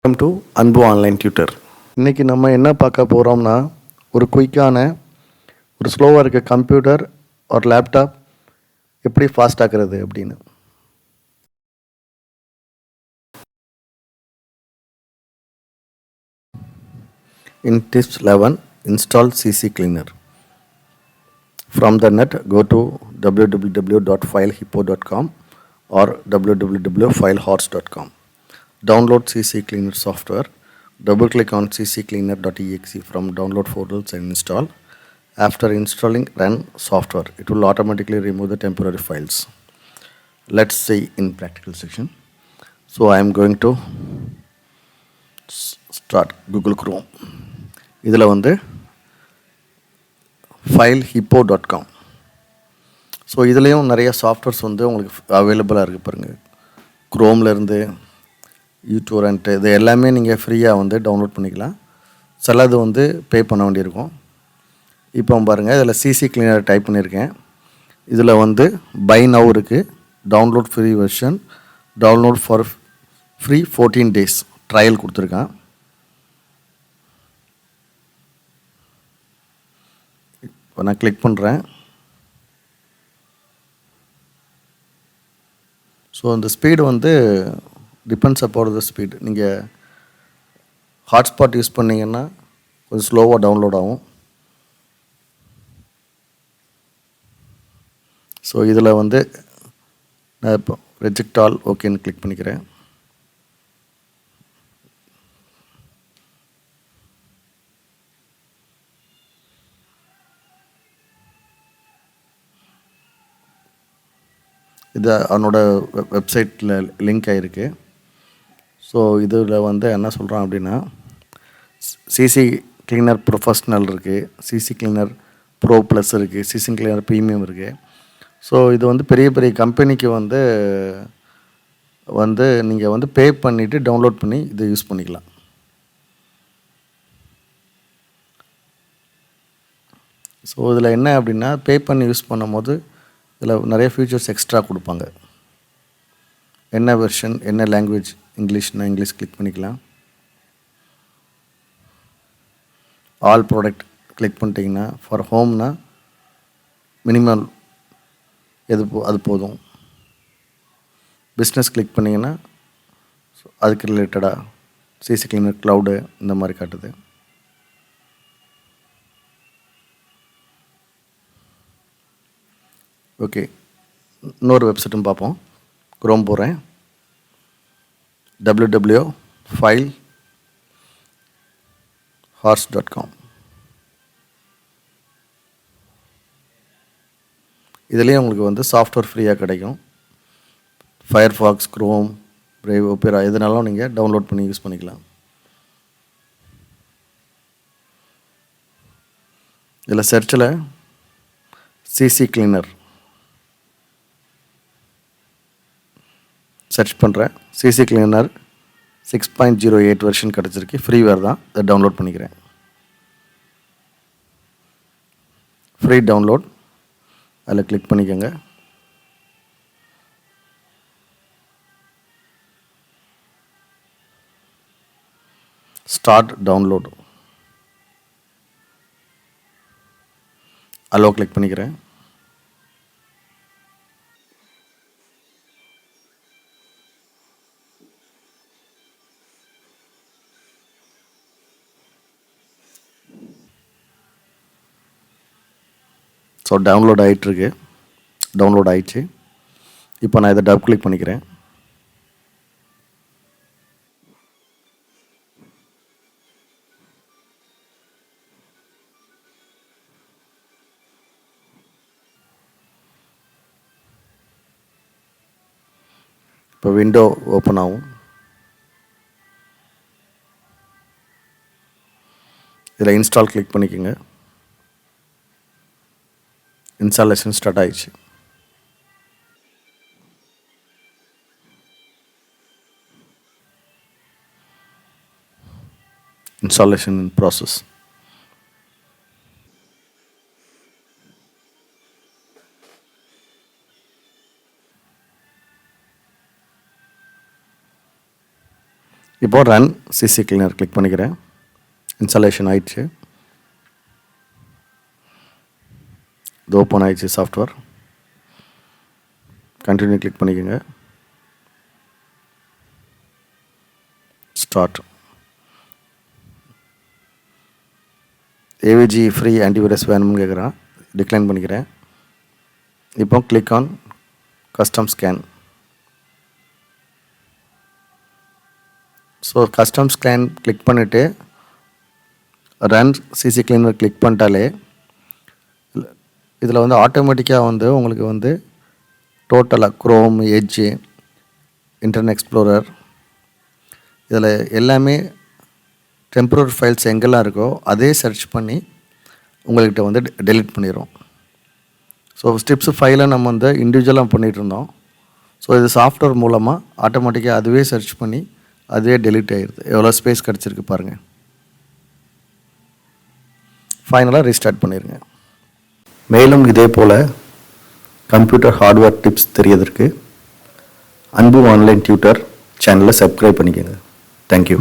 Welcome to அன்பு online tutor. இன்றைக்கி நம்ம என்ன பார்க்க போகிறோம்னா, ஒரு குயிக்கான ஒரு ஸ்லோவாக இருக்க கம்ப்யூட்டர் ஒரு லேப்டாப் எப்படி ஃபாஸ்ட் ஆக்குறது அப்படின்னு. In Tips 11, install CC Cleaner. From the net, go to www.filehippo.com or www.filehorse.com. Download CC Cleaner software. Double-click on ccleaner.exe from download folders and install. After installing, run software. It will automatically remove the temporary files. Let's see in practical section. So I am going to start Google Chrome. இதில் வந்து filehippo.com. So இதுலேயும் நிறைய softwares வந்து உங்களுக்கு அவைலபிளாக இருக்குது பாருங்கள். க்ரோம்லேருந்து யூடோரண்ட்டு இது எல்லாமே நீங்கள் ஃப்ரீயாக வந்து டவுன்லோட் பண்ணிக்கலாம். சிலது வந்து பே பண்ண வேண்டியிருக்கும். இப்போ பாருங்கள், இதில் சிசி கிளீனர் டைப் பண்ணியிருக்கேன். இதில் வந்து பை நவ் இருக்குது, download free version, download for free 14 days trial கொடுத்துருக்கேன். இப்போ நான் கிளிக் பண்ணுறேன். ஸோ அந்த ஸ்பீடு வந்து டிபெண்ட்ஸ் அப்பான் த ஸ்பீடு. நீங்கள் ஹாட்ஸ்பாட் யூஸ் பண்ணிங்கன்னா கொஞ்சம் ஸ்லோவாக டவுன்லோட் ஆகும். ஸோ இதில் வந்து நான் இப்போ ரெஜெக்ட் ஆல் ஓகேன்னு கிளிக் பண்ணிக்கிறேன். இது அவனோட வெப்சைட்டில் லிங்க் ஆகிருக்கு. ஸோ இதில் வந்து என்ன சொல்கிறான் அப்படின்னா, சிசி கிளீனர் ப்ரொஃபஷ்னல் இருக்குது, சிசி கிளீனர் ப்ரோ ப்ளஸ் இருக்குது, சிசி கிளீனர் ப்ரீமியம் இருக்குது. ஸோ இது வந்து பெரிய பெரிய கம்பெனிக்கு வந்து நீங்கள் வந்து பே பண்ணிவிட்டு டவுன்லோட் பண்ணி இதை யூஸ் பண்ணிக்கலாம். ஸோ இதில் என்ன அப்படின்னா, பே பண்ணி யூஸ் பண்ணும் போது இதில் நிறைய ஃபீச்சர்ஸ் எக்ஸ்ட்ரா கொடுப்பாங்க. என்ன வெர்ஷன், என்ன லாங்குவேஜ், இங்கிலீஷ்னா இங்கிலீஷ் கிளிக் பண்ணிக்கலாம். ஆல் ப்ராடக்ட் கிளிக் பண்ணிட்டீங்கன்னா, ஃபார் ஹோம்னா மினிமல் அது போதும். பிஸ்னஸ் கிளிக் பண்ணிங்கன்னா அதுக்கு ரிலேட்டடாக சிசி கிளீனர் க்ளவுடு இந்த மாதிரி காட்டுது. ஓகே, இன்னொரு வெப்சைட்டும் பார்ப்போம். க்ரோம் போகிறேன், www.filehorse.com. இதுலேயும் உங்களுக்கு வந்து சாஃப்ட்வேர் ஃப்ரீயாக கிடைக்கும். ஃபயர்ஃபாக்ஸ், க்ரோம், பிரேவ், ஒப்பேரா எதுனாலும் நீங்கள் டவுன்லோட் பண்ணி யூஸ் பண்ணிக்கலாம். இதில் சர்ச்சில் சிசி கிளீனர் சர்ச் பண்ணுறேன். சிசி கிளீனர் 6.08 வெர்ஷன் கிடச்சிருக்கு, ஃப்ரீவேர் தான். இதை டவுன்லோட் பண்ணிக்கிறேன். ஃப்ரீ டவுன்லோட் அதில் கிளிக் பண்ணிக்கோங்க. ஸ்டார்ட் டவுன்லோட் அலோ கிளிக் பண்ணிக்கிறேன். ஸோ டவுன்லோட் ஆகிட்டுருக்கு, டவுன்லோட் ஆகிடுச்சு. இப்போ நான் இதை டபுள் கிளிக் பண்ணிக்கிறேன். இப்போ விண்டோ ஓப்பன் ஆகும். இதில் இன்ஸ்டால் கிளிக் பண்ணிக்கோங்க. இன்ஸ்டாலேஷன் ஸ்டார்ட் ஆகிடுச்சு. Installation in process. இப்போது ரன் சிசி கிளீனர் கிளிக் பண்ணிக்கிறேன். இன்ஸ்டாலேஷன் ஆயிடுச்சு. இது ஓப்பன் ஆயிடுச்சு சாஃப்ட்வேர். கண்டினியூ கிளிக் பண்ணிக்கோங்க. ஸ்டார்ட். ஏவிஜி ஃப்ரீ ஆன்டிவைரஸ் வேணும்னு கேட்குறேன். டிக்ளைன் பண்ணிக்கிறேன். இப்போ click on custom scan. So custom scan click பண்ணிவிட்டு ரன் சிசி கிளீனர் கிளிக் பண்ணிட்டாலே இதில் வந்து ஆட்டோமேட்டிக்காக வந்து உங்களுக்கு வந்து டோட்டலாக குரோம், எட்ஜு, இன்டர்நெட் எக்ஸ்ப்ளோரர் இதில் எல்லாமே டெம்பரரி ஃபைல்ஸ் எங்கெல்லாம் இருக்கோ அதே சர்ச் பண்ணி உங்கள்கிட்ட வந்து டெலீட் பண்ணிடும். ஸோ ஸ்டெப்ஸ் ஃபைலை நம்ம வந்து இண்டிவிஜுவலாக பண்ணிகிட்டு இருந்தோம். ஸோ இது சாஃப்ட்வேர் மூலமாக ஆட்டோமேட்டிக்காக அதுவே சர்ச் பண்ணி அதுவே டெலீட் ஆகிடுது. எவ்வளோ ஸ்பேஸ் கிடச்சிருக்கு பாருங்கள். ஃபைனலாக ரீஸ்டார்ட் பண்ணிடுங்க. மேலும் இதே போல் கம்ப்யூட்டர் ஹார்ட்வேர் டிப்ஸ் தெரியறதுக்கு அன்பு ஆன்லைன் டியூட்டர் சேனலை சப்ஸ்கிரைப் பண்ணிக்கோங்க. தேங்க்யூ.